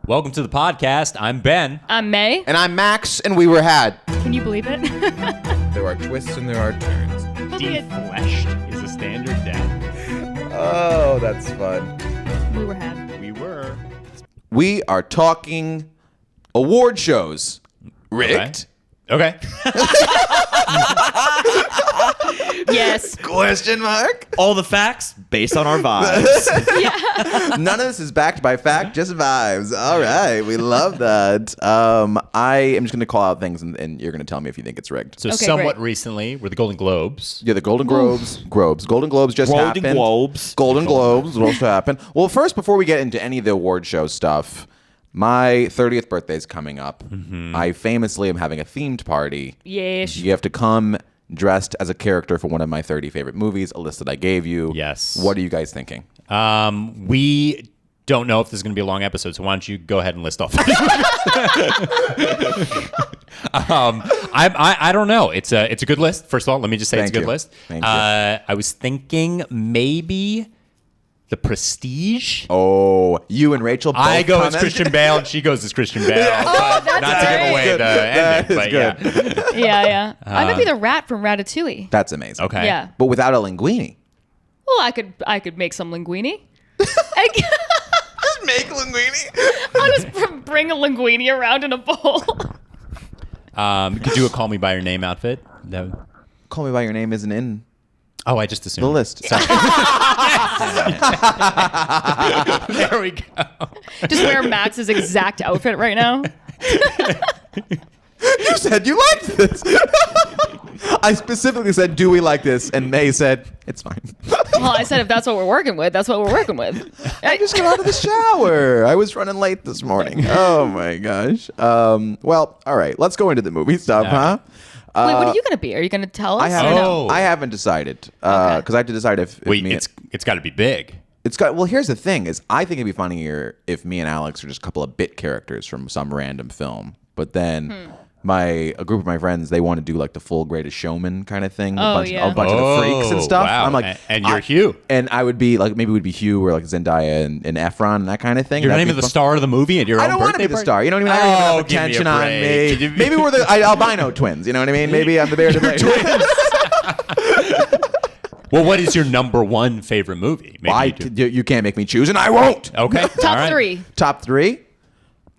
Welcome to the podcast. I'm Ben. I'm Mae. And I'm Max, and we were had. Can you believe it? There are twists and there are turns. Defleshed is a standard death. Oh, that's fun. We were had. We were. We are talking award shows. Rigged? Okay. Yes. Question mark? All the facts based on our vibes. None of this is backed by fact, just vibes. All right, we love that. I am just going to call out things, and you're going to tell me if you think it's rigged. So Okay, somewhat great. recently were the Golden Globes. Yeah, the Golden Globes. Golden Globes just happened. Golden Globes will also happen. Well, first, before we get into any of the award show stuff, my 30th birthday is coming up. I famously am having a themed party. Yes. You have to come dressed as a character for one of my 30 favorite movies, a list that I gave you. Yes. What are you guys thinking? We don't know if this is going to be a long episode, so why don't you go ahead and list off. I don't know. It's a good list. First of all, let me just say it's a good list. Thank you. I was thinking maybe The Prestige. Oh, you and Rachel both I go as comment? Christian Bale, and she goes as Christian Bale. Oh, that's Not to give away good. the That ending, is but good. yeah. Yeah. I might be the rat from Ratatouille. That's amazing. Okay. Yeah. But without a linguine. Well, I could make some linguine. Just make linguine. I'll just bring a linguine around in a bowl. You could do a Call Me By Your Name outfit. Call Me By Your Name isn't in Oh, I just assumed. the list. There we go. Just wear Max's exact outfit right now. You said you liked this. I specifically said, do we like this? And Mae said, it's fine. Well, I said if that's what we're working with, that's what we're working with. I just got out of the shower. I was running late this morning. Oh, my gosh. Well, all right. Let's go into the movie stuff, huh? Wait, what are you going to be? Are you going to tell us? I haven't, or no? I haven't decided because I have to decide if Wait, me it's got to be big. it's got. Well, here's the thing: is I think it'd be funnier if me and Alex are just a couple of bit characters from some random film, but then a group of my friends, they want to do like the full Greatest Showman kind of thing. Oh, a yeah. bunch of the freaks and stuff. Wow. I'm like, and you're Hugh. and I would be like, maybe it would be Hugh or like Zendaya and Efron and that kind of thing. You're That'd naming be the fun. star of the movie at your I own don't want to birthday be the party? star. You know what I mean? I don't even have give me a attention on break. me. Maybe we're the albino twins. You know what I mean? Maybe I'm the bear twins. Well, what is your number one favorite movie? Maybe You can't make me choose, and I won't. Okay. all Top right. three. Top three?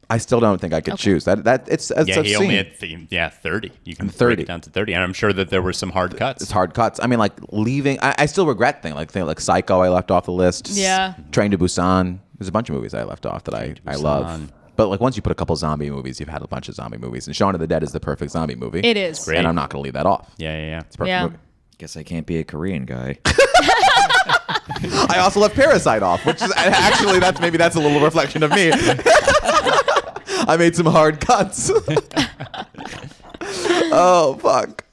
I still don't think I could choose. It's Yeah, a he only scene. had 30. You can 30. break it down to 30. And I'm sure that there were some hard cuts. It's hard cuts. I mean, like leaving. I still regret things like Psycho. I left off the list. Yeah. Train to Busan. There's a bunch of movies I left off that I love. Busan. But like once you put a couple zombie movies, you've had a bunch of zombie movies. And Shaun of the Dead is the perfect zombie movie. It is. Great. And I'm not going to leave that off. Yeah. It's a perfect Yeah. movie. Guess I can't be a Korean guy. I also left Parasite off, which is actually that's a little reflection of me. I made some hard cuts. Oh fuck.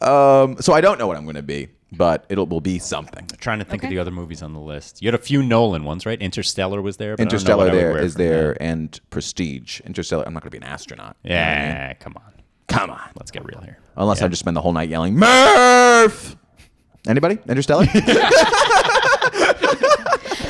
So I don't know what I'm going to be, but will be something. Trying to think of Okay. the other movies on the list. You had a few Nolan ones, right? Interstellar was there. But Interstellar I don't know what I would there wear is from there, that. and Prestige. Interstellar. I'm not going to be an astronaut. You know what I mean? Yeah, come on. Come on. Let's get real here. Unless I just spend the whole night yelling Murph. Anybody? Interstellar?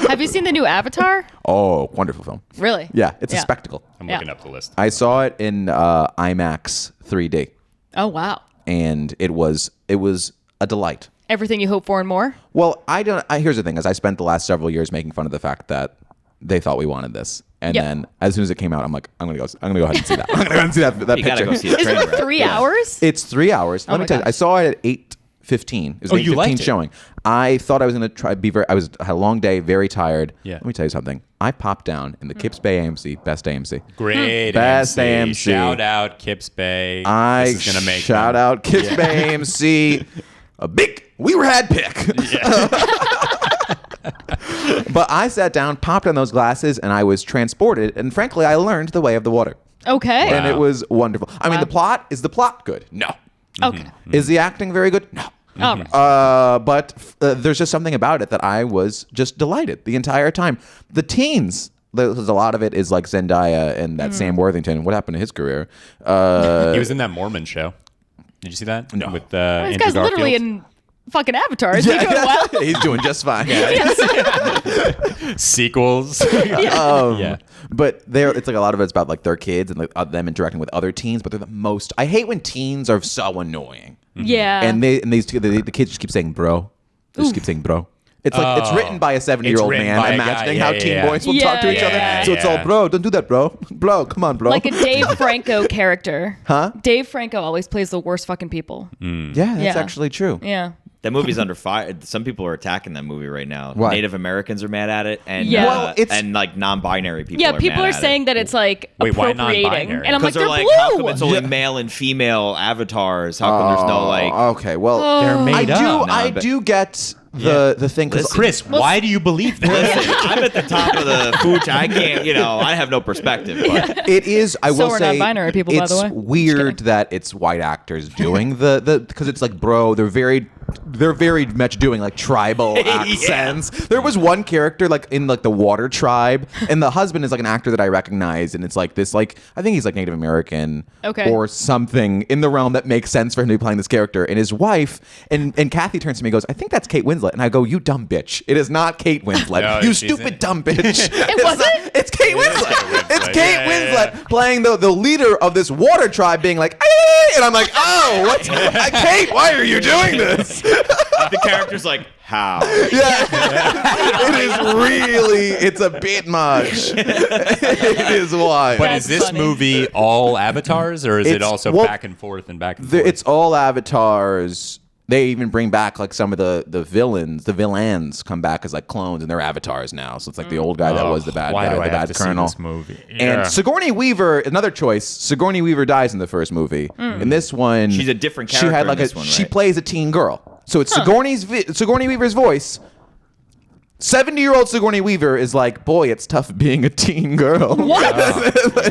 Have you seen the new Avatar? Oh, wonderful film. Really? Yeah, it's a spectacle. I'm Yeah. looking up the list. I saw it in IMAX 3D, Oh, wow. and it was a delight. Everything you hope for and more? Well, here's the thing: is I spent the last several years making fun of the fact that they thought we wanted this, and Yep. then as soon as it came out, I'm like, I'm gonna go ahead and see that. I'm gonna go ahead and see that You picture. gotta go see the Is it train like wreck. 3 hours? It's 3 hours. Let my me tell you, gosh. I saw it at 8:15. It was Oh, an you 8:15 liked it? showing. I thought I was gonna had a long day, very tired. Yeah. Let me tell you something. I popped down in the Kips Bay AMC, best AMC. Great Best AMC. AMC. Shout out Kips Bay. I This is gonna make shout them. out Kips Bay AMC. A big we were had pick. But I sat down, popped on those glasses, and I was transported. And frankly, I learned the way of the water. Okay. And it was wonderful. I mean, Wow. is the plot good? No. Okay. Is the acting very good? No. All right. But there's just something about it that I was just delighted the entire time. The teens, there's a lot of it is like Zendaya and that Sam Worthington. What happened to his career? He was in that Mormon show. Did you see that? No. With This Andrew guy's Garfield? literally in fucking Avatar. Is he doing well? He's doing just fine. Sequels. But it's like a lot of it's about like their kids and like them interacting with other teens. But they're the most. I hate when teens are so annoying. Yeah. And the kids just keep saying bro. They just keep saying bro. It's like it's written by a 70-year-old man imagining how teen boys will talk to each other. So it's all bro. Don't do that, bro. Bro, come on, bro. Like a Dave Franco character. Huh? Dave Franco always plays the worst fucking people. Yeah, that's actually true. Yeah. That movie's under fire. Some people are attacking that movie right now. Why? Native Americans are mad at it, and Well, like non-binary people. Yeah, are people mad are at saying that it's like Wait, why appropriating, non-binary? and I'm like, they're they're like, blue. how come it's only male and female avatars? How come there's no like? Okay, well, They're made up. I do get the thing. Cause Chris, why do you believe that? Listen, I'm at the top of the food chain. I can't, I have no perspective. But it is. I So will are say, non-binary people, by the way. it's weird that it's white actors doing the because it's like, bro, they're very much doing like tribal accents. There was one character like in like the Water Tribe, and the husband is like an actor that I recognize, and it's like this like I think he's like Native American or something in the realm that makes sense for him to be playing this character. And his wife and Kathy turns to me and goes, I think that's Kate Winslet, and I go, you dumb bitch, it is not Kate Winslet. No, You she's stupid in- dumb bitch. It wasn't? It's Kate Winslet. It's Kate Yeah, yeah, Winslet playing the leader of this Water Tribe, being like, "Hey," and I'm like, oh, what's Kate? Why are you doing this? the character's like, how? Yeah, it is really. It's a bit much. It is wild. But That's is this funny. movie all avatars, or is it It's- also well, back and forth and back and forth? It's all avatars. They even bring back like some of the villains come back as like clones, and they're avatars now. So it's like the old guy that was the bad why guy, do I the have bad to colonel. see this movie? And Yeah. Sigourney Weaver, another choice. Sigourney Weaver dies in the first movie. In this one, She's a different She had character like in this one, she right? plays a teen girl. So it's Sigourney Weaver's voice. 70-year-old Sigourney Weaver is like, boy, it's tough being a teen girl. What?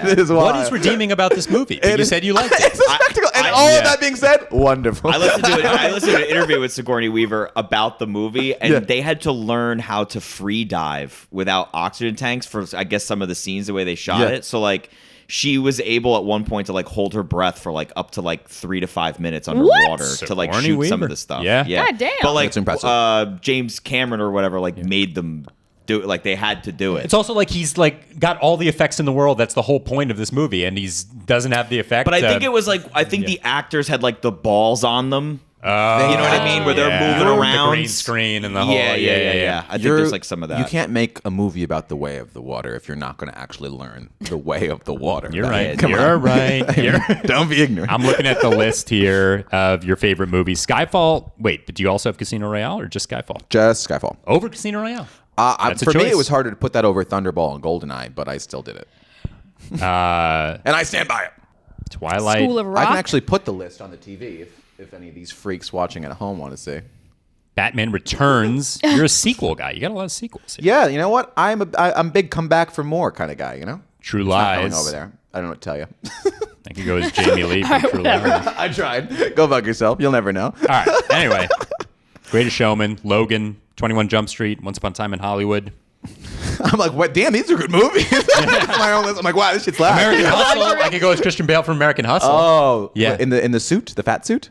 It is What wild. is redeeming about this movie? You is- said you liked it. It's a spectacle. And all of that being said, wonderful. I listened to an interview with Sigourney Weaver about the movie, and they had to learn how to free dive without oxygen tanks for, I guess, some of the scenes, the way they shot it. So, like, she was able at one point to, like, hold her breath for, like, up to, like, 3 to 5 minutes underwater to, like, Sigourney shoot some Weaver. of the stuff. Yeah. God damn. But, like, That's impressive. James Cameron or whatever, like, made them do it. Like, they had to do it. It's also like he's like got all the effects in the world. That's the whole point of this movie, and doesn't have the effect. But I think it was like the actors had like the balls on them. You know what I mean? Where they're moving around, the green screen and the whole. Yeah. I think there's like some of that. You can't make a movie about the way of the water if you're not going to actually learn the way of the water. You're right. Come You're on. right. Don't be ignorant. I'm looking at the list here of your favorite movies. Skyfall. Wait, but do you also have Casino Royale or just Skyfall? Just Skyfall. Over Casino Royale. That's a For me, choice. it was harder to put that over Thunderball and Goldeneye, but I still did it. And I stand by it. Twilight. School of I Rock. can actually put the list on the TV if any of these freaks watching at home want to see. Batman Returns. You're a sequel guy. You got a lot of sequels here. Yeah, you know what? I'm big come back for more kind of guy, you know? True Not going Lies. over there. I don't know what to tell you. I could go as Jamie Lee from True Lies. I tried. Go bug yourself. You'll never know. All right. Anyway, Greatest Showman, Logan, 21 Jump Street, Once Upon a Time in Hollywood. I'm like, what? Damn, these are good movies. My own list. I'm like, wow, this shit's loud. American Hustle. I could go as Christian Bale from American Hustle. Oh, Yeah. In the suit, the fat suit.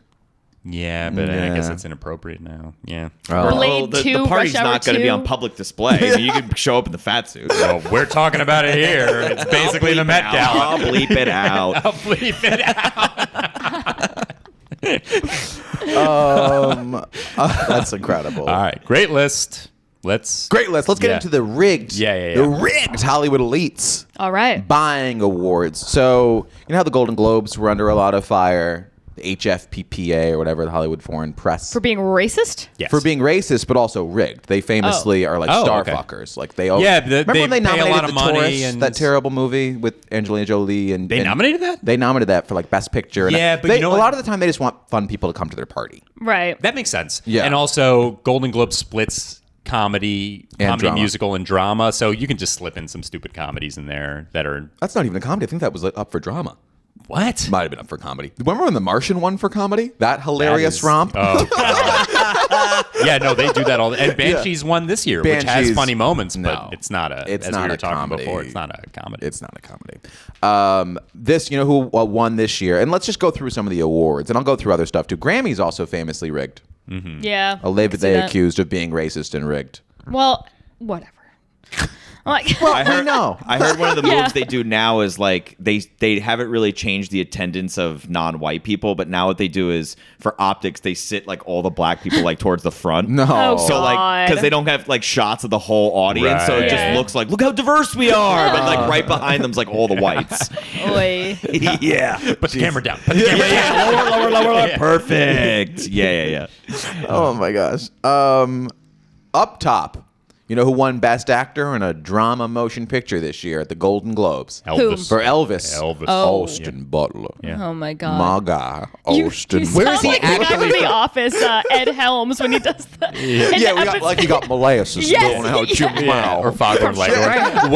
Yeah, but I guess Yeah. it's inappropriate now. Yeah. Blade the 2, party's Rush Hour not going to be 2. on public display. I mean, you could show up in the fat suit. Well, we're talking about it here. It's basically the Met I'll Gala. bleep it out. I'll bleep it out. That's incredible. All right. Great list. Let's. Great list. Let's get Yeah. into the rigged. Yeah. The rigged Hollywood elites All right. buying awards. So you know how the Golden Globes were under a lot of fire, the HFPPA or whatever, the Hollywood Foreign Press. For being racist? Yes. For being racist, but also rigged. They famously are like star okay. fuckers. Like they. Yeah, remember they when they pay a nominated lot of The money Tourist, and- that terrible movie with Angelina Jolie and They nominated that? They nominated that for like Best Picture. And Yeah, but they, you know a what? lot of the time they just want fun people to come to their party. Right. That makes sense. Yeah. And also, Golden Globe splits comedy, drama. musical, and drama. So you can just slip in some stupid comedies in there that are. That's not even a comedy. I think that was like, up for drama. What? Might have been up for comedy. Remember when The Martian won for comedy? That hilarious That is- romp. Oh, God. Yeah, no, they do that all. And Banshees won this year, which has Banshees- funny moments, but no. it's not a. It's as not we were a talking comedy. before, it's not a comedy. It's not a comedy. This, you know, who won this year? And let's just go through some of the awards, and I'll go through other stuff too. Grammy's also famously rigged. Yeah. Allegedly accused of being racist and rigged. Well, whatever. Like, I heard one of the moves they do now is like they haven't really changed the attendance of non-white people, but now what they do is for optics they sit like all the black people like towards the front. No. Oh, So like because they don't have like shots of the whole audience, so it just looks like look how diverse we are, but like right behind them's like all the whites. Oy. Yeah. Put the camera down. Lower. Perfect. Yeah. Oh my gosh. Up top. You know who won Best Actor in a Drama Motion Picture this year at the Golden Globes? Elvis. For Elvis. Oh. Austin Butler. Yeah. Oh my god. My guy, Austin. You Where sound is he like the guy actually from The from? Office, Ed Helms, when he does that. Yeah, we got like you got molasses Yes, going out your yeah. mouth. Or Foghorn Leghorn.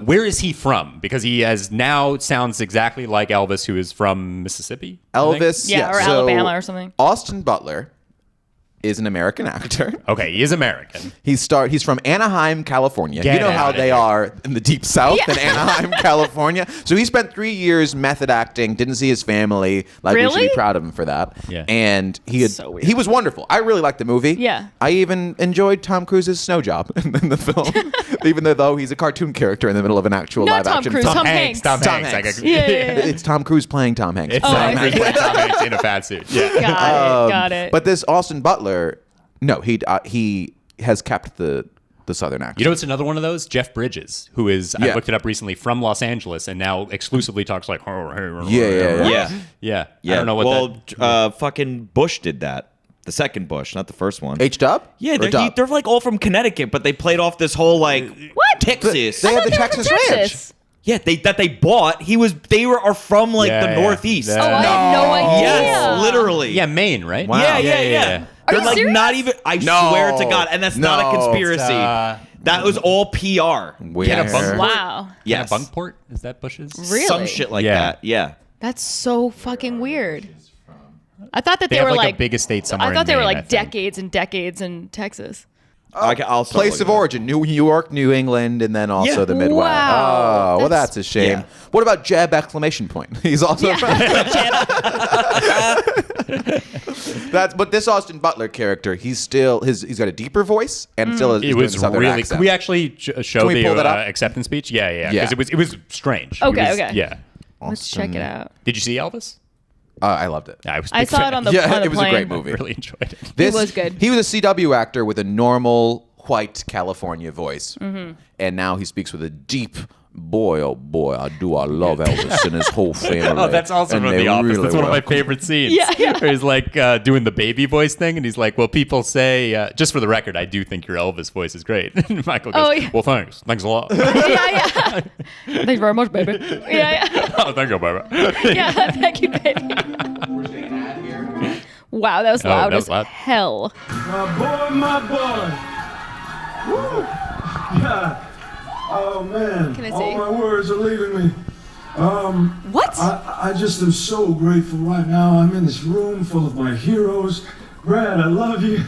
Where is he from? Because he has now sounds exactly like Elvis, who is from Mississippi. I think. Elvis, Yeah, or so Alabama or something. Austin Butler is an American actor. Okay, he is American. He's from Anaheim, California. Get you know how outta they here. are in the deep south in Anaheim, California. So he spent 3 years method acting, didn't see his family. Like we should Really? be proud of him for that. Yeah. And So weird. he was wonderful. I really liked the movie. Yeah. I even enjoyed Tom Cruise's snow job in the film. Even though he's a cartoon character in the middle of an actual Not live Tom action Cruise, film. Tom Hanks. Tom Tom Hanks. Hanks. Yeah. It's Tom Cruise playing Tom Hanks. It's Tom Cruise playing Tom Hanks in a fat suit. Yeah. Got it. But this Austin Butler, no, he has kept the Southern accent. You know, it's another one of those. Jeff Bridges, who is I Yeah. looked it up recently from Los Angeles, and now exclusively talks like. Yeah. Yeah. Yeah. I don't know what that. Fucking Bush did that. The second Bush, not the first one. H-Dub? Yeah, Or Dub? they're like all from Connecticut, but they played off this whole like What? Texas. They have the I thought Texas they were from Ranch. Texas. Yeah, they bought. Are from like Yeah, the yeah. Northeast. Yeah. Oh, I had no idea. Yes, literally. Yeah, Maine, right? Wow. Yeah. Are They're you like serious? not even. I No. swear to God, and that's not a No. conspiracy. That was all PR. Weird. Get a bunk. Wow. Yes, Yeah, Bunkport? Is that Bush's? Really? some shit like Yeah. that. Yeah. That's so fucking weird. I thought that They they have were like like a big estate somewhere. I thought in they were Maine, like I think. decades and decades in Texas. I'll start Place looking of at it. origin, New York, New England, and then also Yeah. the Midwest. Wow. Oh, well, That's- that's a shame. Yeah. What about Jeb exclamation point? He's also but this Austin Butler character, he's got a deeper voice and still is It doing was the Southern really. accent. Can we actually show Can we the pull that up? acceptance speech? Yeah. Yeah. Because it was strange. It Okay, was- okay. Yeah. Let's check it out. Did you see Elvis? I loved it. Yeah, I was. a I big saw fan. it on the Yeah, on the it was a plane. great movie. I really enjoyed it. This was good. He was a CW actor with a normal white California voice, Mm-hmm. and now he speaks with a deep. Boy, oh boy, I love Elvis and his whole family. Oh, that's also And from they The Office. really That's one of my welcome- favorite scenes. Yeah. Where he's like doing the baby voice thing, and he's like, "Well, people say, just for the record, I do think your Elvis voice is great." And Michael goes, Oh, yeah. "Well, thanks a lot." yeah. Thanks very much, baby. Yeah. Oh, thank you, baby. Yeah, thank you, baby. Wow, that was loud that was as loud. hell. My boy. Woo. Yeah. Oh man. Can I All see? my words are leaving me. What? I just am so grateful right now. I'm in this room full of my heroes. Brad, I love you.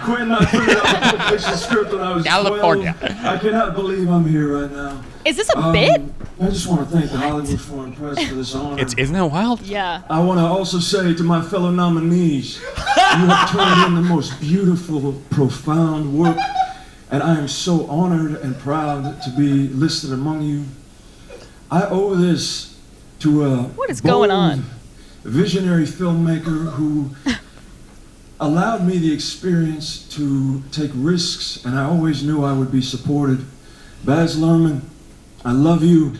Quentin, I figured out the Pulp Fiction script when I was California. 12. I cannot believe I'm here right now. Is this a bit? I just want to thank the Hollywood Foreign Press for this honor. Isn't that wild? Yeah. I want to also say to my fellow nominees, you have turned in the most beautiful, profound work, and I am so honored and proud to be listed among you. I owe this to a What is going on? visionary filmmaker who allowed me the experience to take risks, and I always knew I would be supported. Baz Luhrmann, I love you.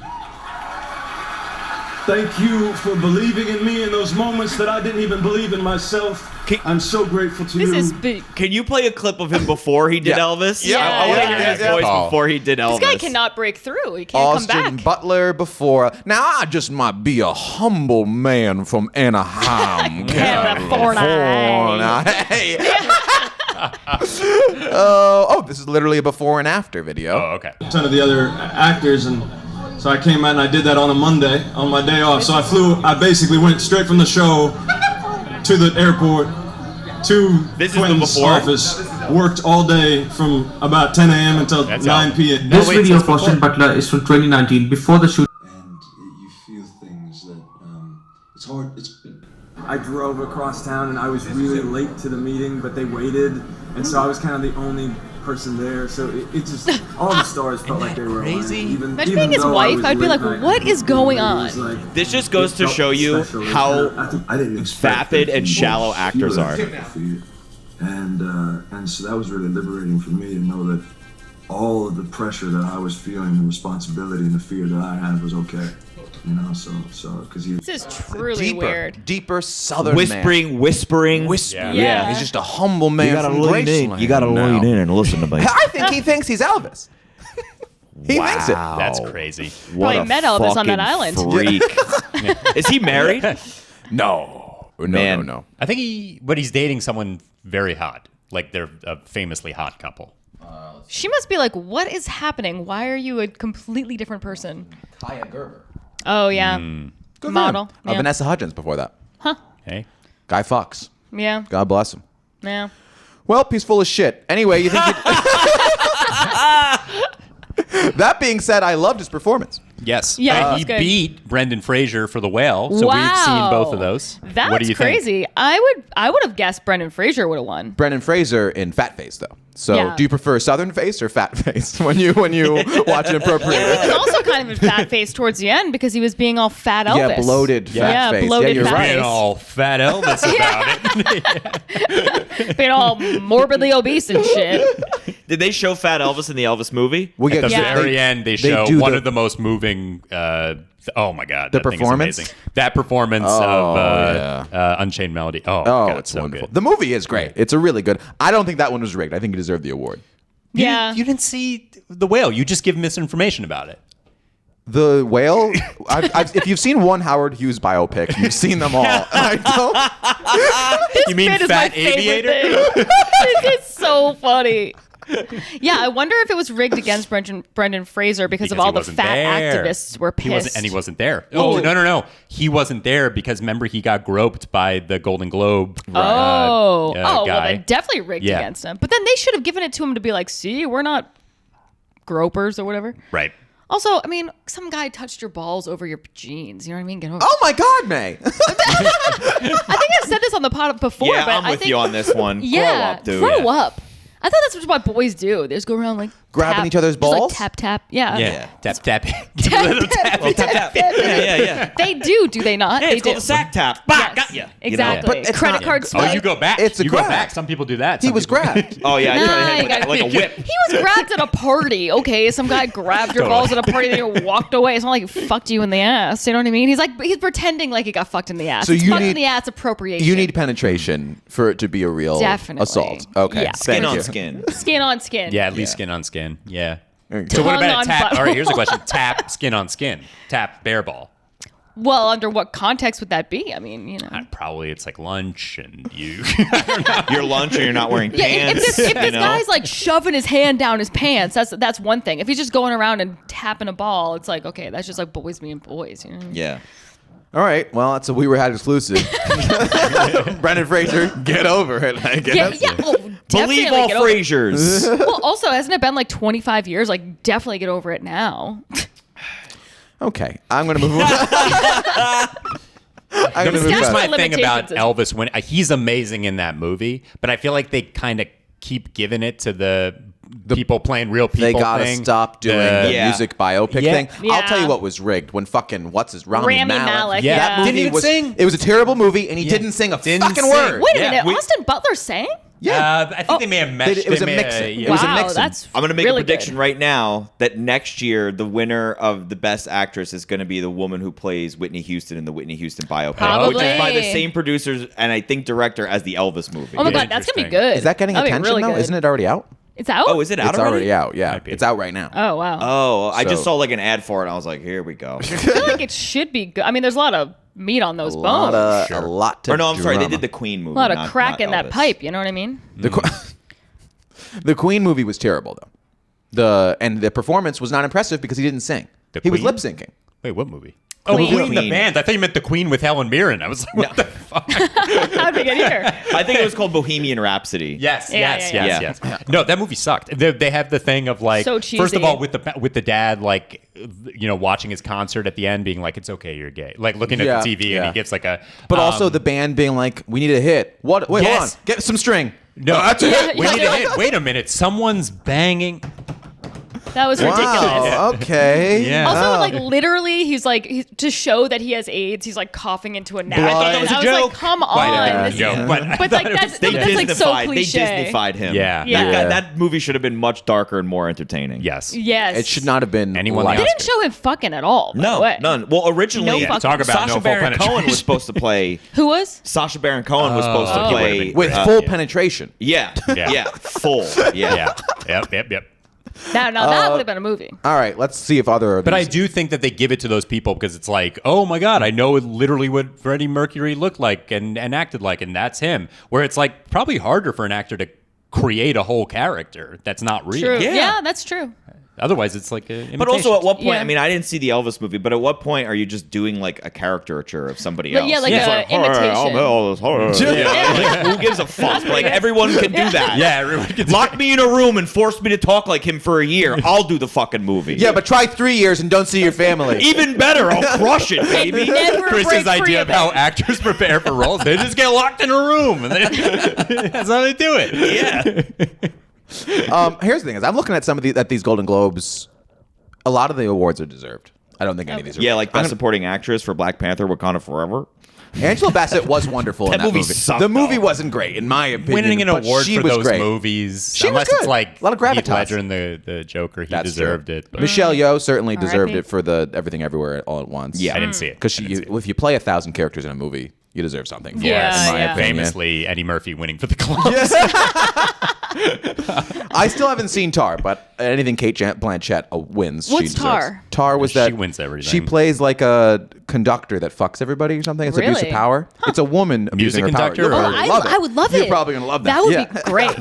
Thank you for believing in me in those moments that I didn't even believe in myself. I'm so grateful to This you. is big. Can you play a clip of him before he did Yeah. Elvis? Yeah, I want to hear yeah, his yeah. voice Oh. before he did Elvis. This guy cannot break through. He can't Austin come back. Butler before. Now, I just might be a humble man from Anaheim, California. Hey. This is literally a before and after video. Oh, okay. Ton of the other actors, and so I came out and I did that on a Monday, on my day off. So I basically went straight from the show to the airport to This is the Quentin's before? office, worked all day from about 10 a.m. until That's 9 all. p.m. No, This wait, video so of Austin Butler is from 2019, before the shoot. And you feel things that it's hard. I drove across town and I was really late to the meeting, but they waited, and so I was kind of the only person there. So it just all the stars felt like they were crazy? aligned. Imagine being his wife. I'd be like, what is going on? This just goes to show you how vapid and shallow actors are. And so that was really liberating for me to know that all of the pressure that I was feeling, the responsibility and the fear that I had was okay. You know, so because This is truly weird. Deeper Southern Whispering. Yeah. He's just a humble man from Graceland. You gotta lean in and listen to me. I think he thinks he's Elvis. He thinks it. That's crazy. Probably met Elvis on that island. Freak. Is he married? No. Man. No. I think he's dating someone very hot. Like they're a famously hot couple. She must be like, what is happening? Why are you a completely different person? Kaya Gerber. Oh, yeah. Good for Model. him. Yeah. Vanessa Hudgens before that. Hey. Guy Fawkes. Yeah. God bless him. Yeah. Well, he's full of shit. Anyway, you think That being said, I loved his performance. Yes. Yeah, And he that's good. beat Brendan Fraser for The Whale. So Wow. we've seen both of those. That's what do you crazy. think? I would have guessed Brendan Fraser would have won. Brendan Fraser in Fat Face, though. So, Yeah. do you prefer Southern Face or Fat Face when you watch an He appropriate? was also kind of in fat face towards the end because he was being all fat Elvis. Yeah, bloated Yeah, fat face. bloated you're fat right. face. Being all fat Elvis about it. Being all morbidly obese and shit. Did they show Fat Elvis in the Elvis movie? We At the get Yeah. very end, they show do one the- of the most moving. Oh my God, The that thing is performance? amazing. That performance Oh, of Unchained Melody. Oh, Oh, God, it's so wonderful. good. The movie is great. It's a really good. I don't think that one was rigged. I think it deserved the award. Yeah. You didn't see The Whale. You just give misinformation about it. The Whale. If you've seen one Howard Hughes biopic, you've seen them all. I don't. You mean bit is my Fat favorite Aviator? thing. It's so funny. Yeah, I wonder if it was rigged against Brendan Fraser because of all he the wasn't fat there. activists were He wasn't, pissed. and he wasn't there. Oh, no. He wasn't there because remember he got groped by the Golden Globe Oh, well, guy. then definitely rigged Yeah. against him. But then they should have given it to him to be like, see, we're not gropers or whatever. Right. Also, I mean, some guy touched your balls over your jeans. You know what I mean? Get over. Oh my God, May. I think I've said this on the pod before. Yeah, but I'm I with think, you on this one. Yeah, Grow up, dude. I thought that's what boys do. They just go around like Grabbing each other's just, like, balls? tap tap. Yeah. Yeah. Tap, tap. Tap. Yeah. They do they not? Hey, they it's do. called a sack tap. Bah, Yes, got ya. Exactly. But it's Credit not- card Oh, swipe. you go back. It's a you grab. go back. Some people do that. He Some was people- grabbed. Oh yeah, I Nah, tried to hit you gotta- like a whip. He was grabbed at a party. Okay, some guy grabbed your balls at a party and then walked away. It's not like he fucked you in the ass. You know what I mean? He's pretending like he got fucked in the ass. So It's you fucked in need- the ass appropriation. You need penetration for it to be a real Definitely. assault. Okay. Yeah. Skin Thank on you. skin. skin on skin. Yeah, at least skin on skin. Yeah. Okay. So what Tongue about on a tap? butt. All right, here's a question. Tap skin on skin. Tap bear ball. Well, under what context would that be? I mean, you know. Probably it's like lunch and you. Your lunch and you're not wearing Yeah, pants. if you this know? guy's like shoving his hand down his pants, that's one thing. If he's just going around and tapping a ball, it's like, okay, that's just like boys being boys. You know? Yeah. All right. Well, that's a We Were Had exclusive. Brendan Fraser, get over it. I guess. Yeah. Well, Believe definitely all get over it. Frasers. Well, also, hasn't it been like 25 years? Like, definitely get over it now. Okay. I'm going to move on. I'm going to move Here's on. my Statute of thing about limitations. Elvis. When he's amazing in that movie, but I feel like they kind of keep giving it to the people playing real people. They gotta thing. stop doing the Yeah. music biopic Yeah. thing. I'll Yeah. tell you what was rigged when fucking Rami Rami Malek, Yeah. yeah. That movie Didn't even was, sing. It was a terrible movie, and he didn't sing a Didn't fucking sing. word. Wait a Yeah, minute. we- Austin Butler sang? Yeah. I think they may have meshed. It was a they may- mixing. yeah. It was a wow, mixing. that's I'm going to make really a prediction good. right now that next year the winner of the Best Actress is going to be the woman who plays Whitney Houston in the Whitney Houston biopic, Probably. which is by the same producers and I think director as the Elvis movie. Oh my Yeah. god, that's gonna be Interesting. good. Is that getting That'd be attention, really though? good. Isn't it already out? It's out. Oh, is it out It's already out, yeah. Might be. It's out right now. Oh wow. Oh, I just So- saw like an ad for it and I was like, here we go. I feel like it should be good. I mean, there's a lot of meat on those A bones. lot to Or no, I'm sorry, they drama. did the Queen movie. A lot of not- crack not in that Elvis. pipe. You know what I mean? The Queen movie was terrible, though. And the performance was not impressive because he didn't sing. The He was Queen? lip syncing. Wait, what movie? Oh, Queen. Queen the band. I thought you meant the Queen with Helen Mirren. I was like, what the fuck? How'd we get here? I think it was called Bohemian Rhapsody. Yes, Yeah, yes. No, that movie sucked. They have the thing of like, So cheesy. first of all, with the dad, like, watching his concert at the end, being like, "It's okay, you're gay," like looking at the TV, and he gives like a. But also the band being like, "We need a hit." What? Wait, hold on. Get some string. No, that's a hit. We need a hit. Wait a minute, someone's banging. That was ridiculous. Wow. Okay. Yeah. Also, like literally, to show that he has AIDS, he's like coughing into a napkin. I thought that was a I was joke. like, come Right, on. that was a This- joke, But like that's They like so Disneyfied. cliche. They Disneyfied him. Yeah. Yeah. That movie should have been much darker and more entertaining. Yes. Yes. It should not have been Anyone like the They didn't show him fucking at all. By the No, way. none. Well, originally, No fucking- Talk about Sacha no full Baron Cohen penetration. was supposed to play. Who was? Sacha Baron Cohen was supposed to he play would've been with great. full penetration. Yeah, Yeah. yeah, full. Yeah. Yeah. Yep. Now that would have been a movie. All right, let's see if other. Of But I these- do think that they give it to those people because it's like, oh my God, I know literally what Freddie Mercury looked like and acted like, and that's him. Where it's like probably harder for an actor to create a whole character that's not real. True. Yeah. Yeah, that's true. Otherwise, it's like a But also, at what point? Yeah. I mean, I didn't see the Elvis movie, but at what point are you just doing like a caricature of somebody But else? yeah, like It's a imitation. Like, who gives a fuck? Like everyone can do that. Yeah, everyone can Lock me in a room and force me to talk like him for a year. I'll do the fucking movie. Yeah, but try 3 years and don't see your family. even better, I'll crush it, baby. Never break Chris's free idea of of how it. actors prepare for roles. They just get locked in a room. And that's how they do it. Yeah. Here's the thing: is I'm looking at some of these Golden Globes. A lot of the awards are deserved. I don't think any of these are. Yeah, like I'm Best gonna- Supporting Actress for Black Panther, Wakanda Forever. Angela Bassett was wonderful That in that movie movie. sucked, The movie though. wasn't great, in my opinion. Winning an but award she for was those great. movies, She was unless good. it's like A lot of Heath gravitas. Ledger in the Joker, he That's deserved true. it. But Michelle Yeoh certainly deserved R.I.P. it for the Everything Everywhere All at Once. Yeah. I didn't see it. because I didn't see it. if you play 1,000 characters in a movie, you deserve something. For Yeah, it, in my yeah. opinion. Famously, Eddie Murphy winning for the Globes. I still haven't seen Tar, but anything Kate Blanchett wins. What's she deserves. Tar? Tar was She that wins everything. She plays like a conductor that fucks everybody or something. It's abuse of Really? power. It's a woman abusing her Music power. conductor You'll or- probably Oh, love it. I would love it. You're probably gonna love that. That would Yeah. be great.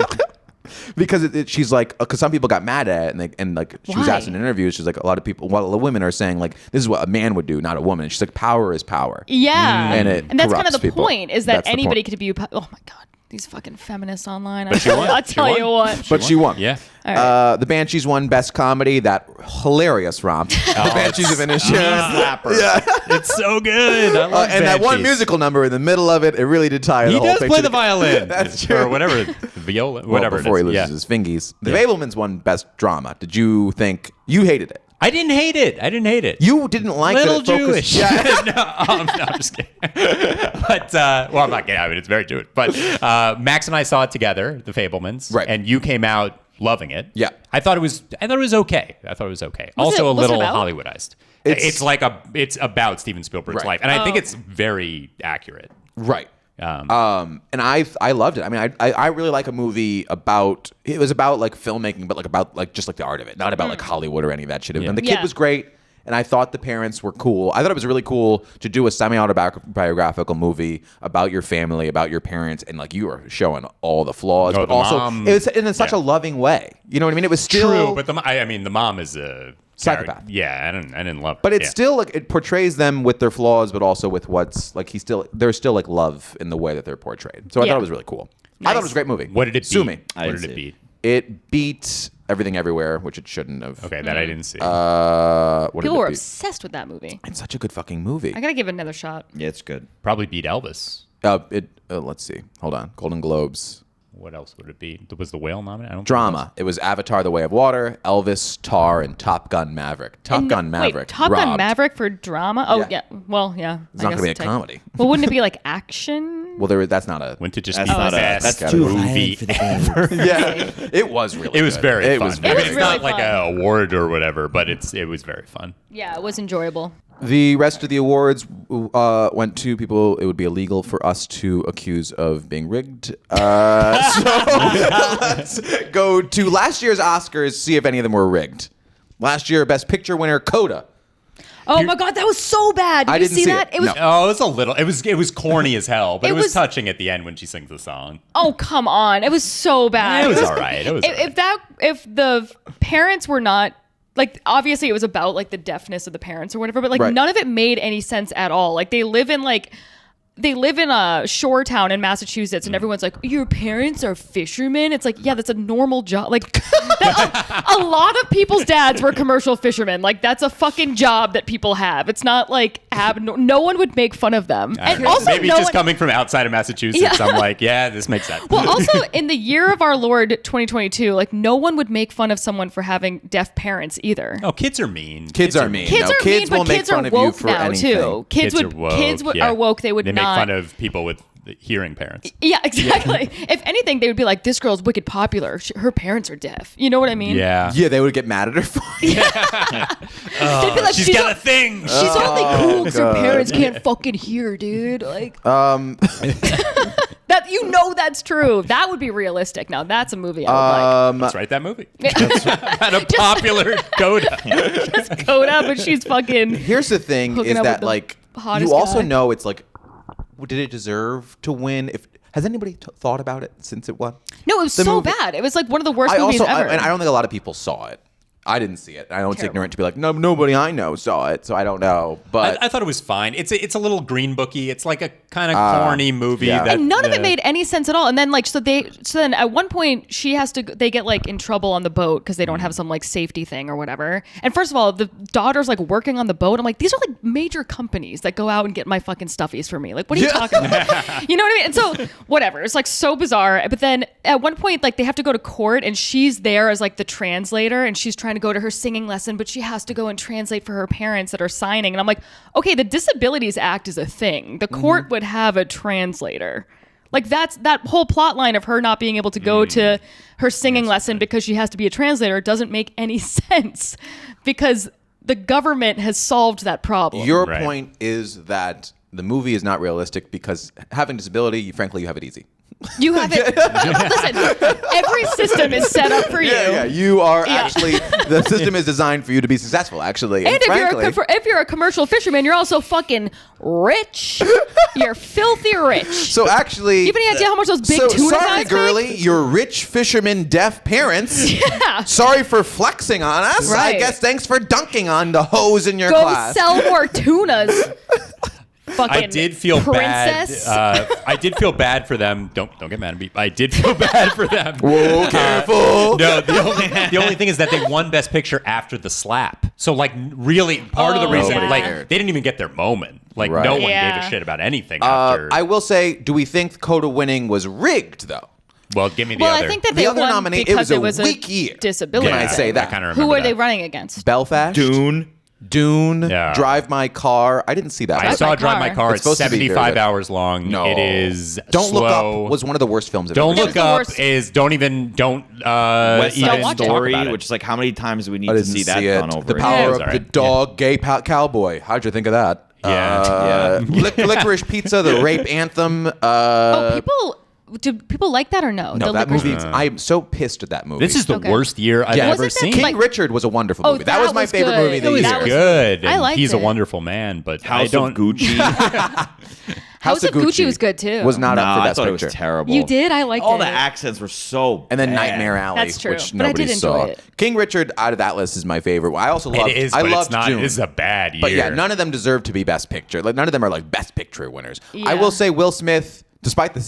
Because she's like, because some people got mad at it, and like she was Why? asked in interviews, she's like, a lot of people, well, the women are saying like, this is what a man would do, not a woman. And she's like, power is power. Yeah. And it that's kind of corrupts the people. point, is that That's the anybody point. could be. Oh my God. These fucking feminists online. But she won. I'll She tell won. you what. But she won. Yeah. All right. The Banshees won Best Comedy. That hilarious romp. The Banshees of Inisherin. Yeah. It's so good. I love And that one Banshees. musical number in the middle of it, it really did tie He the whole does thing play the together. violin. That's Or true. whatever. Viola. Well, Whatever before he it is. loses his fingies. The Fablemans won Best Drama. Did you think you hated it? I didn't hate it. You didn't like Little that it focused- Jewish. Yeah. no, I'm just kidding. But well, I'm not kidding. I mean, it's very Jewish. But Max and I saw it together, The Fablemans, Right. And you came out loving it. Yeah. I thought it was okay. Also, a what's it little about? Hollywoodized. It's- It's about Steven Spielberg's Right. life, and I think it's very accurate. Right. And I loved it. I mean, I really like a movie about, it was about like filmmaking, but like about like just like the art of it, not about like Hollywood or any of that shit. And the kid Yeah. was great. And I thought the parents were cool. I thought it was really cool to do a semi-autobiographical movie about your family, about your parents, and like you were showing all the flaws, Oh, but the also mom. it was in such Yeah. a loving way. You know what I mean? It was still True, but the mom is a Psychopath. Yeah, I didn't love. But it's yeah. still like it portrays them with their flaws, but also with what's like there's still like love in the way that they're portrayed. So I Yeah. thought it was really cool. I thought it was a great movie. What did it Sue beat? me. What did it beat? It beat Everything Everywhere, which it shouldn't have. Okay, that I didn't see. What did People it were beat? obsessed with that movie. It's such a good fucking movie. I gotta give it another shot. Yeah, it's good. Probably beat Elvis. Let's see. Hold on. Golden Globes. What else would it be? Was the Whale nominated? I don't think Drama. It was Avatar: The Way of Water, Elvis, Tar, and Top Gun: Maverick. Top Gun: Maverick. Wait, Top Gun robbed. Maverick for drama? Oh, Yeah. yeah. Well, yeah. It's not gonna be a comedy. Well, wouldn't it be like action? Well, that's not a. Wouldn't it just That's be not the a- best that's too movie ever? Yeah, it was really. It was good. very It fun. was I very mean, it's really not like fun. an award or whatever, but it was very fun. Yeah, it was enjoyable. The rest of the awards went to people it would be illegal for us to accuse of being rigged. So let's go to last year's Oscars, see if any of them were rigged. Last year, Best Picture winner, Coda. Oh my God, that was so bad. Did I you didn't see see that? it. It was. No. Oh, it was a little. It was corny as hell, but It it was was- touching at the end when she sings the song. Oh come on, it was so bad. It was all right. It was. all right. If the parents were not like obviously it was about like the deafness of the parents or whatever, but like Right. none of it made any sense at all. Like they live in a shore town in Massachusetts, and everyone's like, your parents are fishermen? It's like, yeah, that's a normal job. Like, a lot of people's dads were commercial fishermen. Like, that's a fucking job that people have. It's not like no one would make fun of them. And also, maybe no just one, coming from outside of Massachusetts, Yeah. I'm like, yeah, this makes sense. well, also in the year of our Lord 2022, like no one would make fun of someone for having deaf parents either. Oh, kids are mean. Kids are mean. Kids No, are kids mean, will but make kids fun are of you woke for now anything. too. Kids yeah. are woke. They would They not make fun of people with hearing parents. Yeah, exactly. If anything, they would be like, this girl's wicked popular. Her parents are deaf. You know what I mean? Yeah. Yeah, they would get mad at her for it. They'd be like, She's got a thing. She's only cool because her God. parents can't fucking hear, dude. Like, that that's true. That would be realistic. Now that's a movie I would Let's write that movie. like. Had a popular Coda. Just Coda, but she's fucking. Here's the thing: Hooking is up that with the like hottest you also guy. know it's like, did it deserve to win? If has anybody thought about it since it won? No, it was The so movie- bad. It was like one of the worst I movies also, ever. and I don't think a lot of people saw it. I didn't see it. I know it's Terrible. ignorant to be like, no, nobody I know saw it, so I don't know. But I thought it was fine. It's a little green booky. It's like a kind of corny movie. yeah. That, and none of it made any sense at all. And then like so then at one point they get like in trouble on the boat because they don't have some like safety thing or whatever. And first of all, the daughter's like working on the boat. I'm like, these are like major companies that go out and get my fucking stuffies for me. Like, what are you talking about? You know what I mean? And so whatever. It's like so bizarre. But then at one point, like they have to go to court and she's there as like the translator and she's trying to go to her singing lesson, but she has to go and translate for her parents that are signing. And I'm like, okay, the Disabilities Act is a thing. The court would have a translator. Like that whole plot line of her not being able to go to her singing lesson because she has to be a translator doesn't make any sense because the government has solved that problem. your Right. point is that the movie is not realistic because having disability, frankly, you have it easy. You have it. Listen, every system is set up for you. Yeah, you are Yeah. actually the system is designed for you to be successful. Actually, And frankly, if you're a commercial fisherman, you're also fucking rich. You're filthy rich. so actually, You have any idea how much those big so tuna sorry, guys girly, make? your rich fisherman deaf parents. Yeah. Sorry for flexing on us. I Right. guess thanks for dunking on the hose in your Go class. sell more tunas. Fucking I did feel princess. bad. I did feel bad for them. Don't get mad at me. I did feel bad for them. Whoa, careful. No, the only thing is that they won Best Picture after the slap. So like really part of the reason yeah. like they didn't even get their moment. Like Right. no one Yeah. gave a shit about anything after. I will say, do we think Coda winning was rigged though? well, give me the Well, other. I think that The they other won nominee- it because was a weak year. disability. When I thing. say that. I kind of Who remember are they that. running against? Belfast, Dune, Yeah. Drive My Car. I didn't see that. I one. saw My Drive My Car. Car. It's It's supposed to be very 75 good. hours long. No, It is Don't slow. Look Up was one of the worst films. I've Don't ever It was Look the Up worst. is don't even West even Side watch it. talk Story, about it. which is like how many times do we need I to didn't see that see done it. over The again? Power it's of all the right. Dog, Gay Cowboy. How'd you think of that? Yeah. Licorice Pizza, the rape anthem. Do people like that or no? No, The that Licorice movie. Pizza. I'm so pissed at that movie. This is the Okay. worst year I've Yeah. ever Wasn't that seen. King like- Richard was a wonderful Oh, movie. That was my was favorite good. movie of the It was year. That was good. I and liked he's a it. wonderful man, but I House don't. of Gucci. House of Gucci was good too. Was not No, up for I Best thought Picture. it was terrible. You did? I liked All it. the accents were so And then bad. Nightmare Alley, That's true. which But I nobody did enjoy saw. it. King Richard out of that list is my favorite. I also loved. It is, I but loved it's not. Dune. This is a bad year. But yeah, none of them deserve to be Best Picture. Like none of them are like Best Picture winners. I Yeah. will say Will Smith, despite the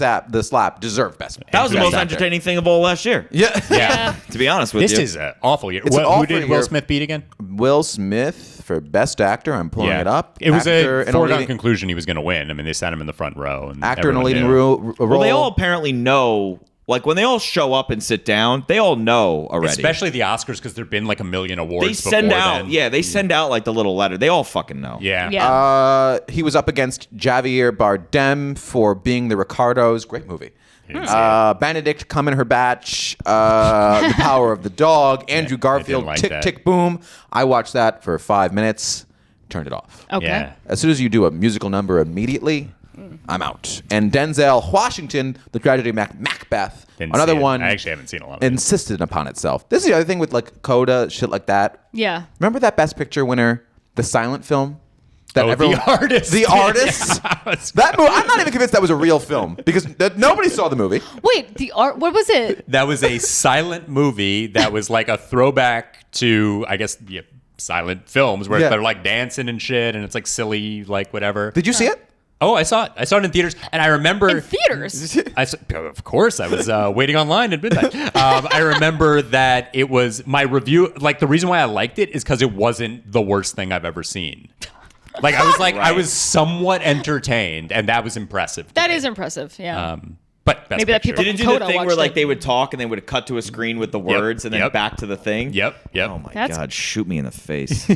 slap, deserved Best. That was the Best most Actor. entertaining thing of all last year. Yeah. Yeah. To be honest with This you. is an awful year. It's an Who awful did year. Will Smith beat again? Will Smith for Best Actor. I'm pulling it up. It was Actor a in foregone leading- conclusion he was going to win. I mean, they sat him in the front row. And Actor in a everyone leading knew. role. Well, they all apparently know. Like when they all show up and sit down, they all know already. Especially the Oscars because there've been like a million awards. they send before out, then. yeah, they send out like the little letter. They all fucking know. Yeah. Yeah. He was up against Javier Bardem for Being the Ricardos. Great movie. Benedict Cumberbatch, The Power of the Dog, Andrew Garfield, like Tick that. Tick Boom. I watched that for 5 minutes, turned it off. Okay. Yeah. As soon as you do a musical number immediately, I'm out. And Denzel Washington, The Tragedy of Macbeth, Didn't another see it. one, I actually haven't seen a lot of it. insisted upon itself. This is the other thing with like Coda, shit like that. Yeah. Remember that Best Picture winner, the silent film? The Artist. The Artist. That movie, I'm not even convinced that was a real film because nobody saw the movie. Wait, what was it? That was a silent movie that was like a throwback to, I guess, silent films where they're like dancing and shit, and it's like silly, like whatever. Did you see it? Oh, I saw it. I saw it in theaters, and I remember In theaters? Of course, I was waiting online at midnight. I remember that it was my review. Like the reason why I liked it is because it wasn't the worst thing I've ever seen. Like I was I was somewhat entertained, and that was impressive. That is impressive. Yeah. But Maybe that people Did it do Coda the thing watched where like it. they would talk and they would cut to a screen with the words and then back to the thing? Yep. Oh my God! Shoot me in the face.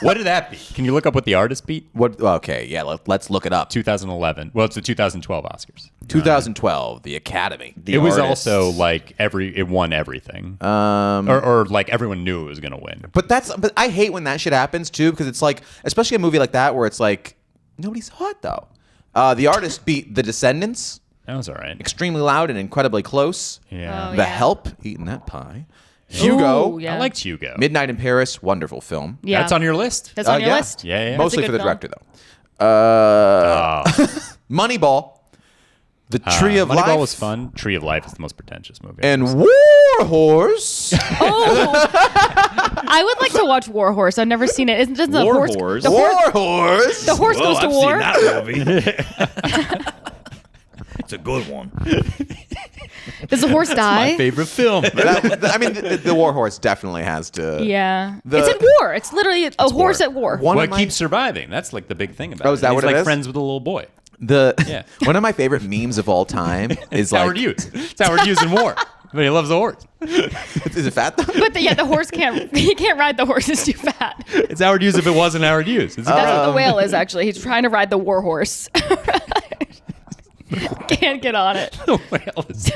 What did that beat? Can you look up what the Artist beat? What? Okay, yeah. Let's look it up. 2011. Well, it's the 2012 Oscars. 2012, the Academy. It was also like it won everything. Or like everyone knew it was gonna win. But I hate when that shit happens too because it's like, especially a movie like that where it's like nobody saw it though. The Artist beat The Descendants. That was all right. Extremely loud and incredibly close. Yeah. Oh, The yeah. Help, eating that pie. Hugo, Ooh, yeah. I liked Hugo. Midnight in Paris, wonderful film. Yeah. That's on your list. That's on your Yeah. list. Yeah, yeah. Mostly That's a for the good director though. Moneyball, The Tree of Life, Moneyball was fun. Tree of Life is the most pretentious movie. and War Horse. Oh, I would like to watch War Horse. I've never seen it. Doesn't the War horse? Horse? The War horse. Horse. The horse goes to war. movie. It's a good one. Does the horse die? my favorite film. I mean, the War Horse definitely has to. Yeah. The- It's at war. It's literally a horse at war. One What of my, keeps surviving? That's like the big thing about it. Oh, is that He's what it like is? friends with a little boy. Yeah. One of my favorite memes of all time is like. Howard Hughes. It's Howard Hughes in war. But he loves the horse. Is it fat though? But the horse can't. He can't ride the horse. It's too fat. It's Howard Hughes if it wasn't Howard Hughes. It's That's what the whale is actually. He's trying to ride the war horse. Can't get on it. the whale is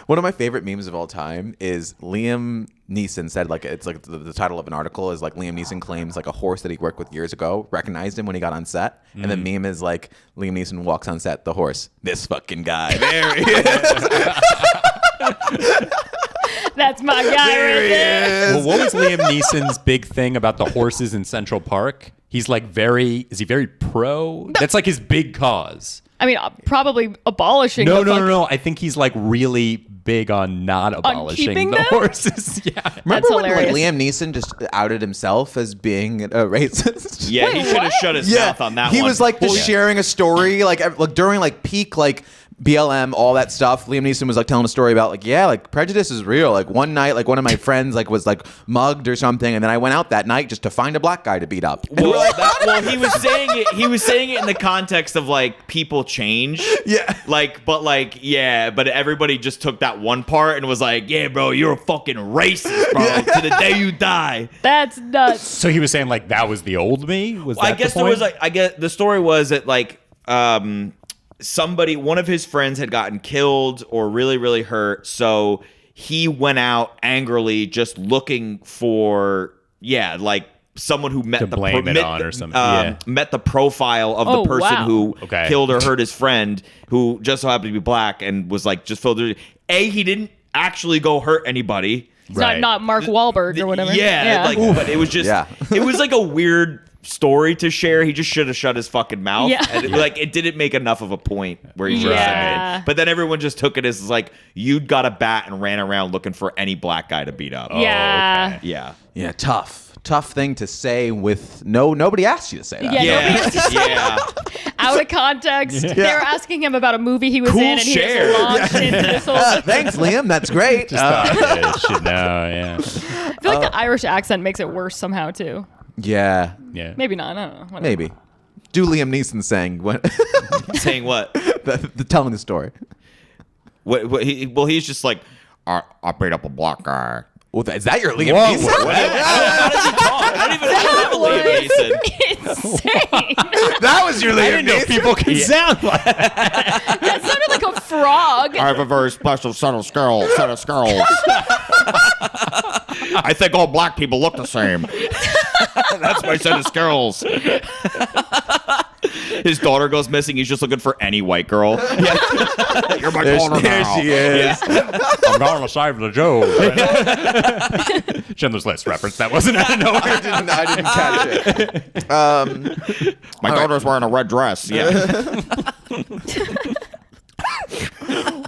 One of my favorite memes of all time is Liam Neeson said, like, it's like the title of an article is like Liam Neeson claims like a horse that he worked with years ago recognized him when he got on set. And the meme is like Liam Neeson walks on set, the horse, this fucking guy. There he is. That's my guy right there. Well, what was Liam Neeson's big thing about the horses in Central Park? He's like is he very pro? That's like his big cause. I mean, probably abolishing. No. I think he's like really big on not abolishing keeping the them? horses. Yeah. Remember when like, hilarious. Liam Neeson just outed himself as being a racist? Yeah, Wait, he should have what? shut his mouth on that one. He was like just sharing a story like during like peak like BLM, all that stuff. Liam Neeson was like telling a story about like prejudice is real. Like one night, like one of my friends like was like mugged or something, and then I went out that night just to find a black guy to beat up. And we're like, He was saying it. He was saying it in the context of like people change. Yeah. But everybody just took that one part and was like, yeah, bro, you're a fucking racist, bro, to the day you die. That's nuts. So he was saying like that was the old me? Was that I guess the there point? was like, the story was that like, one of his friends had gotten killed or really, really hurt. So he went out angrily just looking for, like someone who met To blame it on or something. met the profile of Oh, the person wow. who Okay. killed or hurt his friend, who just so happened to be black and was like just filled with. He didn't actually go hurt anybody. It's Right. not Mark Wahlberg or whatever. But it was just, Yeah. it was like a weird story to share. He just should have shut his fucking mouth. Yeah. And it didn't make enough of a point where he should have Yeah. said it. But then everyone just took it as like, you'd got a bat and ran around looking for any black guy to beat up. Yeah. okay. Yeah. yeah, tough thing to say with nobody asked you to say that. Yeah. Yeah. Out of context. They were asking him about a movie he was Cool in, and he share. just launched into this whole. Thanks, Liam. That's great. Just thought you should know, yeah. I feel like the Irish accent makes it worse somehow too. Yeah, Yeah. Maybe not. I don't know. Whatever. maybe. Do Liam Neeson saying what? Saying what? telling the story. He's just like, I beat up a black guy. Well, is that your Liam Whoa, Neeson? How does he talk? I don't even know Liam Neeson. Insane. That was your Liam I didn't know Neeson. people could sound like That sounded like a frog. I have a very special set of skills. I think all black people look the same. That's my set of skills. His daughter goes missing. He's just looking for any white girl. You're my daughter There now. she is. I'm going to save the Joe. Schindler's List reference. That wasn't out of nowhere. I didn't catch it. My daughter's wearing a red dress. Yeah.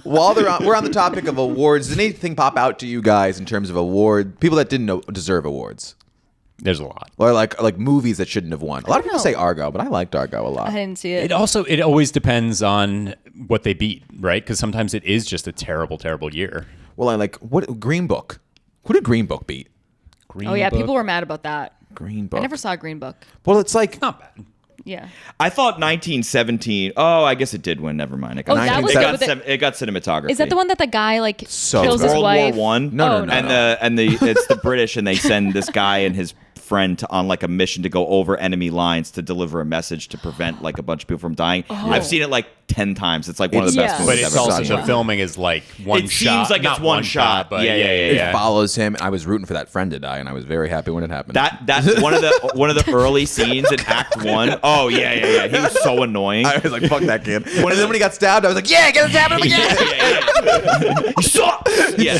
While we're on the topic of awards, did anything pop out to you guys in terms of award people that didn't deserve awards, There's a lot. or like movies that shouldn't have won? A lot of people say Argo, but I liked Argo a lot. I didn't see it. It always depends on what they beat, right? Because sometimes it is just a terrible, terrible year. Well, I like what Green Book. Who did Green Book beat? Green Oh yeah, Book. people were mad about that. Green Book. I never saw Green Book. Well, it's like Not bad. Yeah. I thought 1917. Oh, I guess it did win. Never mind. It got, that was it got, good, but it got cinematography. Is that the one that the guy like So kills good. his World wife? War One? No, Oh, no. And it's the British, and they send this guy and his friend on like a mission to go over enemy lines to deliver a message to prevent like a bunch of people from dying. I've seen it like 10 times. It's like one of the best Yeah. movies But it's I've ever also seen. the filming is like one It shot. seems like Not it's one shot. but Yeah, yeah, yeah, it yeah. follows him. I was rooting for that friend to die, and I was very happy when it happened. That's one of the early scenes in Act 1. Oh yeah. He was so annoying. I was like, "Fuck that kid." And then when he got stabbed, I was like, "Yeah, get him stabbed him again." You suck. Yeah.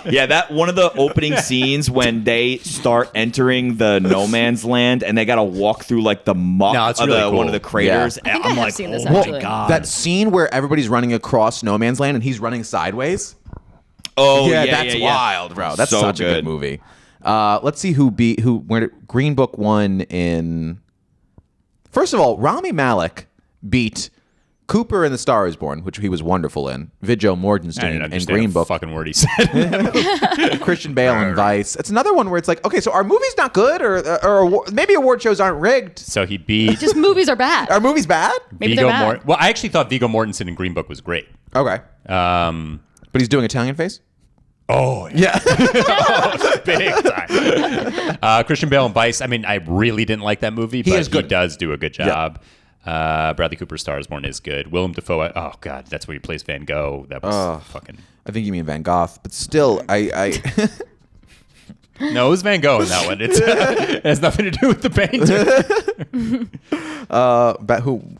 Yeah, that one of the opening scenes when they start entering the no man's land and they got to walk through like the muck No, it's of really one cool. of the craters. I think I'm I have like, seen this, oh actually. my god. That scene where everybody's running across no man's land and he's running sideways. oh That's wild, bro. That's So such a good good. movie. Let's see where Green Book won in. First of all, Rami Malek beat Cooper in The Star Is Born, which he was wonderful in. Viggo I Mortensen didn't in understand Green a Book. fucking word he said. Christian Bale in Vice. It's another one where it's like, okay, so our movie's not good, or maybe award shows aren't rigged. So he beat Just movies are bad. Our movie's bad. Maybe they're bad. Well, I actually thought Viggo Mortensen in Green Book was great. Okay, Um, but he's doing Italian face. oh, Yeah. big time. Christian Bale and Vice. I mean, I really didn't like that movie, but is good. he does do a good job. Bradley Cooper's Star Is Born is good. Willem Dafoe. Oh God, that's where he plays Van Gogh. That was fucking. I think you mean Van Gogh, but still, I No, it was Van Gogh in that one. It has nothing to do with the painting.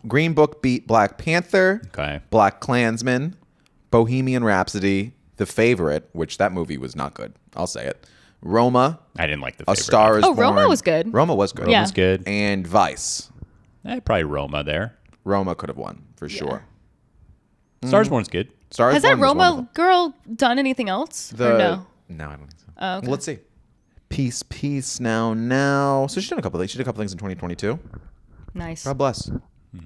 Green Book beat Black Panther, Okay. Black Klansman, Bohemian Rhapsody, The Favorite, which that movie was not good. I'll say it. Roma, I didn't like the. A Favorite. Star Is Oh, Born. Roma was good. Roma was good. Yeah. was good. And Vice. Probably Roma there. Roma could have won for sure. Stars Born's good. Star Is Has that Born was Roma wonderful. girl done anything else? Or no? No, I don't think so. Oh, okay. Well, let's see. Peace. Now. So she's done a couple things. She did a couple things in 2022. Nice. God bless.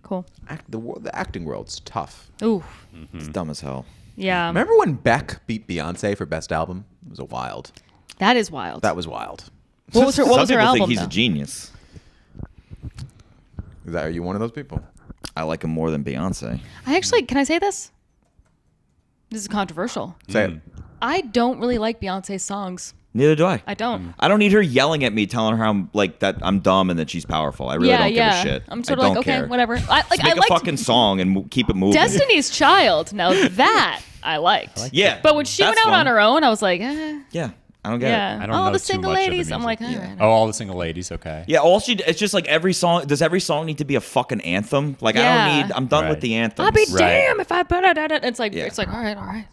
Cool. The acting world's tough. Ooh. It's dumb as hell. Yeah. Remember when Beck beat Beyonce for Best Album? It was a wild. That is wild. That was wild. What was her Some people album? think he's though? a genius. Are you one of those people? I like him more than Beyonce. I actually, can I say this? This is controversial. Say it. I don't really like Beyonce's songs. Neither do I. I don't. I don't need her yelling at me, telling her I'm like that I'm dumb and that she's powerful. I really don't give a shit. I'm sort I of like, don't okay, care. whatever. Just I make a liked fucking song and keep it moving. Destiny's Child. Now that I liked. Yeah, But when she that's went out fun. on her own, I was like, eh. Yeah, I don't get Yeah. it. I don't Oh, know the too single much of the ladies. I'm like, all music. right. Oh, all the single ladies. Okay. Yeah, it's just like every song. Does every song need to be a fucking anthem? Like I Yeah. don't need. I'm done with Right. the anthem. I'll be Right. damn if I put it at it. It's like, Yeah. all right.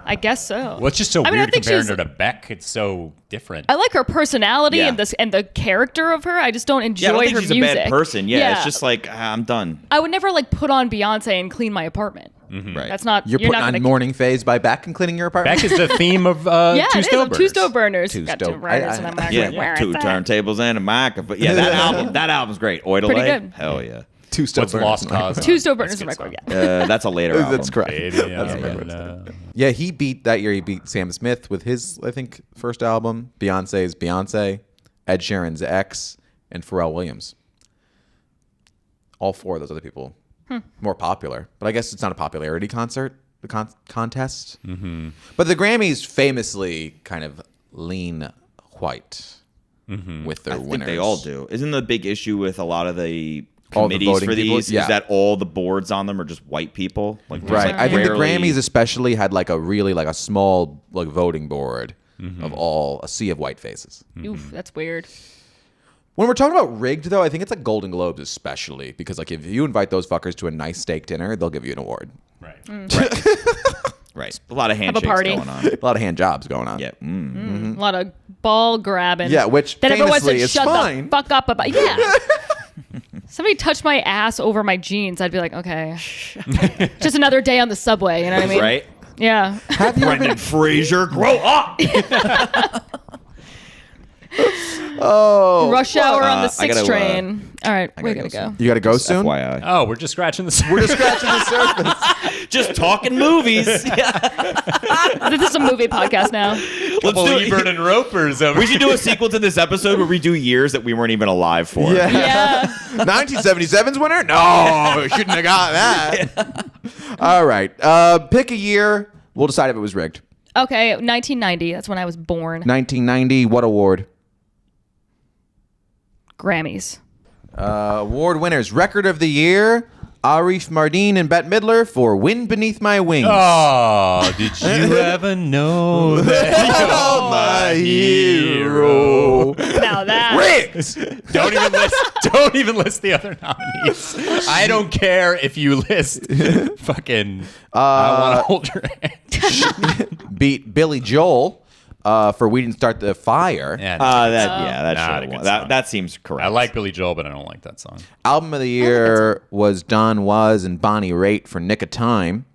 I guess so. Well, it's just so I mean, I weird think comparing she's- her to Beck. It's so different. I like her personality Yeah. and the character of her. I just don't enjoy Yeah, I don't think her she's music. a bad person. Yeah, it's just like I'm done. I would never like put on Beyonce and clean my apartment. Right. That's not. You're putting not on gonna, Morning Phase by Beck and cleaning your apartment? Beck is the theme of Yeah, Two it is. Stove Two Burners. stove burners. Two Got stove- two burners, I- and I'm like, Yeah, where two is that? turntables and a microphone. Yeah, that album's great. Oidale. Pretty good. Hell yeah. Two stove What's burners. Lost Cause? Two stove burners That's and a good record. Yeah. That's a later album. That's correct. Baby, Yeah, he beat that year. He beat Sam Smith with his, I think, first album. Beyonce's Beyonce, Ed Sheeran's X, and Pharrell Williams. All four of those other people more popular, but I guess it's not a popularity concert. The contest. Mm-hmm. But the Grammys famously kind of lean white with their I winners. think they all do. Isn't the big issue with a lot of the All the committees voting for people? these Yeah. is that all the boards on them are just white people? Like there's, Right. like, I think the rarely- Grammys especially had like a really like a small like voting board of a sea of white faces. Oof, that's weird. When we're talking about rigged, though, I think it's like Golden Globes especially. Because like if you invite those fuckers to a nice steak dinner, they'll give you an award. Right. Right. A lot of handshakes party. going on. A lot of hand jobs going on. Yeah. A lot of ball grabbing. Yeah, which that everyone famously said, is shut fine. the fuck up about. Yeah. Somebody touched my ass over my jeans. I'd be like, okay, just another day on the subway. You know what I mean? Right? Yeah. Brendan Fraser, grow up. Oh. Rush hour on the I 6 gotta, train. All right, we gotta gotta go go. You got to go soon? FYI. Oh, we're just scratching the surface. We're just scratching the surface. Just talking movies. This is a movie podcast now. Couple Let's do Ebert and Ropers over. We should do a sequel to this episode where we do years that we weren't even alive for. Yeah. 1977's winner? No, shouldn't have got that. All right. Pick a year. We'll decide if it was rigged. Okay, 1990. That's when I was born. 1990. What award? Grammys. Award winners. Record of the year. Arif Mardin and Bette Midler for Wind Beneath My Wings. Oh, did you ever know that you're my hero? Now that. Rigged. Don't even list the other nominees. I don't care if you list fucking I want to hold your hand. Beat Billy Joel for We Didn't Start the Fire. Yeah, That Not should've a good won. song. That seems correct. I like Billy Joel, but I don't like that song. Album of the year was Don Was and Bonnie Raitt for Nick of Time.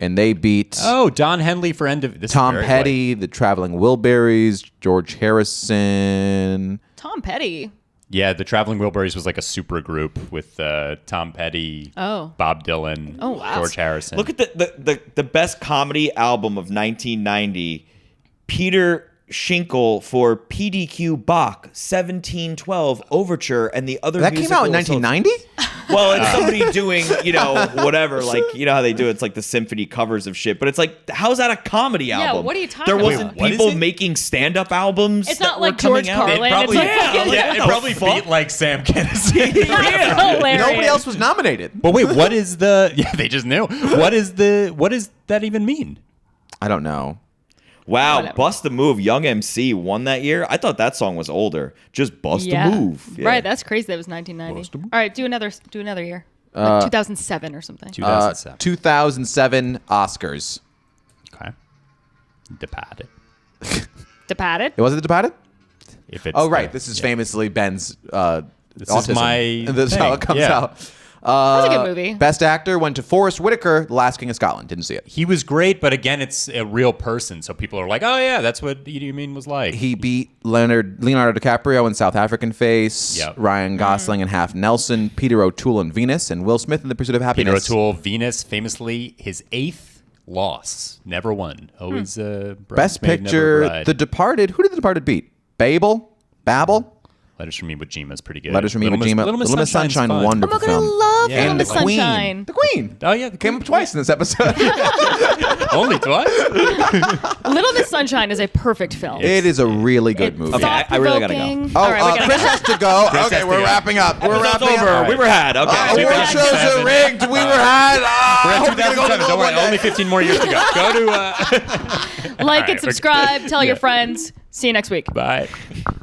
And they beat Oh, Don Henley for End of this. Tom is very Petty, the Traveling Wilburys, George Harrison. Tom Petty. Yeah, the Traveling Wilburys was like a super group with Tom Petty, Oh. Bob Dylan, Oh, wow. George Harrison. Look at the best comedy album of 1990. Peter Schinkel for PDQ Bach 1712 Overture and the other That came out in musical 1990? Well, it's somebody doing, whatever, like, you know how they do it? It's like the symphony covers of shit. But it's like, how's that a comedy album? what are you talking There about? wasn't Wait, what is people it? making stand-up albums. It's that not were like George coming out? Carlin. It probably, It's like fucking- it probably beat like Sam Kinison. Hilarious. Nobody else was nominated. But wait, what is the? Yeah, they just knew. What does that even mean? I don't know. Wow, Whatever. Bust a Move. Young MC won that year. I thought that song was older. Just Bust a Move. Yeah. Right, that's crazy. That was 1990. All right, do another year. Like 2007 or something. 2007. 2007 Oscars. Okay. Departed. Departed. It wasn't Departed? If it's Oh, right. the- This is yeah. famously Ben's This autism. is my. And this is how it thing. comes Yeah. out. That's a good movie. Best actor went to Forrest Whitaker, The Last King of Scotland. Didn't see it. He was great, but again, it's a real person, so people are like, "Oh yeah, that's what Idi Amin was like." He beat Leonardo DiCaprio in South African Face, Yep. Ryan Gosling in Half Nelson, Peter O'Toole in Venus, and Will Smith in The Pursuit of Peter Happiness. O'Toole, Venus, famously his 8th loss, never won. Always Best Picture, The Departed. Who did The Departed beat? Babel? Letters from Iwo Jima is pretty good. Letters from Iwo Jima. Little Miss Sunshine, Sunshine's fun. wonderful Oh my god, I film. love Yeah. Little And Miss the Queen. Sunshine. The Queen. Oh yeah, Came up twice in this episode. Only twice. Little Miss Sunshine is a perfect film. It is a really good movie. Okay, I really gotta go. Thought-provoking. Oh, All right, we gotta Chris go. has to go. Chris Okay, has to we're go. wrapping up. We're Episode's wrapping over. up. We were had. Okay. Award got shows are 7. rigged. We were had. We're I at hope we gotta go to 2007. the Don't worry, one day. only 15 more years to go. Go to. Like All right, and subscribe. Tell your friends. See you next week. Bye.